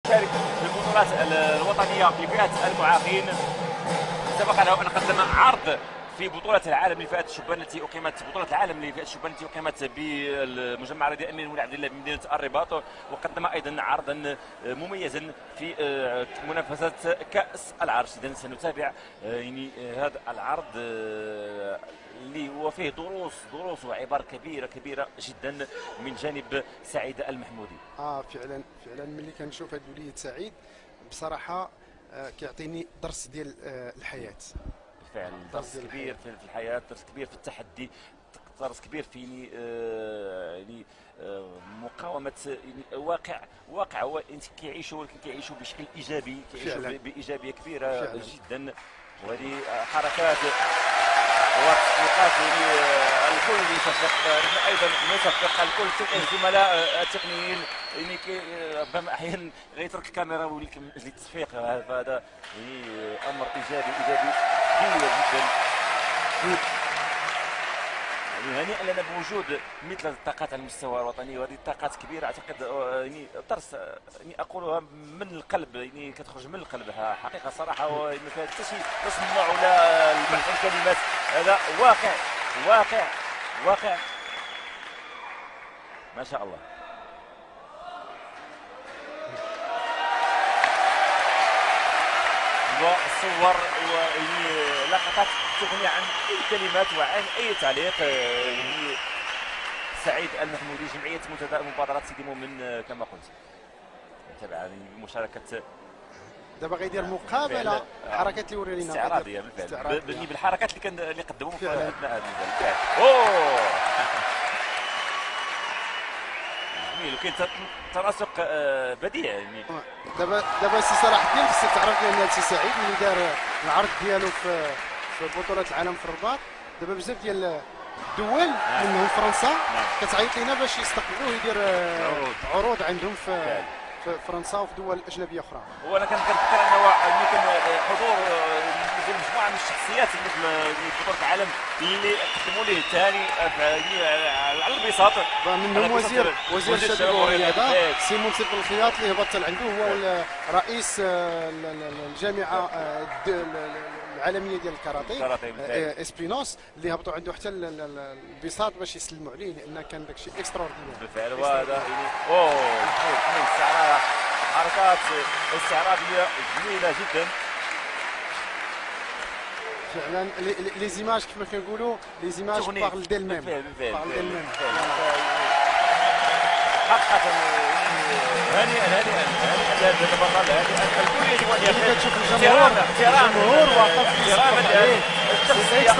شارك في البطولات الوطنيه لفئه المعاقين. سبق له ان قدم عرض في بطولة العالم لفئة الشبان التي أقيمت بطولة العالم لفئة الشبان التي أقيمت بالمجمع الرياضي أمير ولي عبد الله بمدينة الرباط، وقدم أيضا عرضا مميزا في منافسة كأس العرش. إذا سنتابع يعني هذا العرض اللي هو فيه دروس وعبر كبيرة جدا من جانب سعيد المحمودي. فعلا ملي كنشوف هذا وليد سعيد بصراحة كيعطيني درس ديال الحياة. بالفعل درس كبير في الحياه، درس كبير في التحدي، درس كبير في يعني مقاومه يعني واقع هو انت كيعيشوا، ولكن كيعيشوا بشكل ايجابي، كيعيشوا بايجابيه كبيره فعلا جدا. وهذه حركات وتطبيقات يعني الكل يصفق، نحن ايضا نصفق الكل، الزملاء التقنيين يعني ربما احيانا غيترك الكاميرا ولكن للتصفيق، فهذا يعني امر ايجابي كبير جدا. يعني هنيئا لنا بوجود مثل الطاقات على المستوى الوطني، وهذه الطاقات كبيره اعتقد يعني درس يعني اقولها من القلب، يعني كتخرج من القلب حقيقه صراحه، وما فيها حتى شي تصنع ولا الكلمات، هذا واقع ما شاء الله. وصور ولقطات تغني عن اي كلمات وعن اي تعليق. يعني سعيد المحمودي، جمعيه منتدى مبادرات سيدي مؤمن كما قلت، تابع يعني بمشاركه دابا غيدير مقابله الحركات اللي وري لنا استعراضيه بالفعل بالحركات اللي قدموا في اثناء هذا المجال. جميل، وكاين تناسق بديع يعني. دابا سي صلاح الدين خصك تعرف بان سي سعيد ملي دار العرض ديالو في بطوله العالم في الرباط، دابا بزاف ديال الدول منهم فرنسا كتعيط لينا باش يستقبلوه يدير عروض عندهم في فرنسا وفي دول اجنبيه اخرى. وانا كنذكر انه يمكن حضور مجموعه من الشخصيات مثل بطوله العالم اللي قدموا ليه الثاني على البساط، منهم وزير الشباب والرياضه سيمون سيف الخياط اللي هبط عنده، هو رئيس الجامعه العالميه ديال الكاراتيه اسبينوس، اللي هبطوا عنده حتى البساط باش يسلموا عليه، لان كان داكشي اكسترا اوردينير بالفعل. وهذا استعراض، حركات استعراضيه جميله جدا فعلا. لي زيماج كيف ما كنقولوا لي زيماج بارل ديل ميم حقا. هنيئا لهذا البطل، الكل يجب ان يكون كتشوف الجمهور واقف احتراما لهذه الشخصيه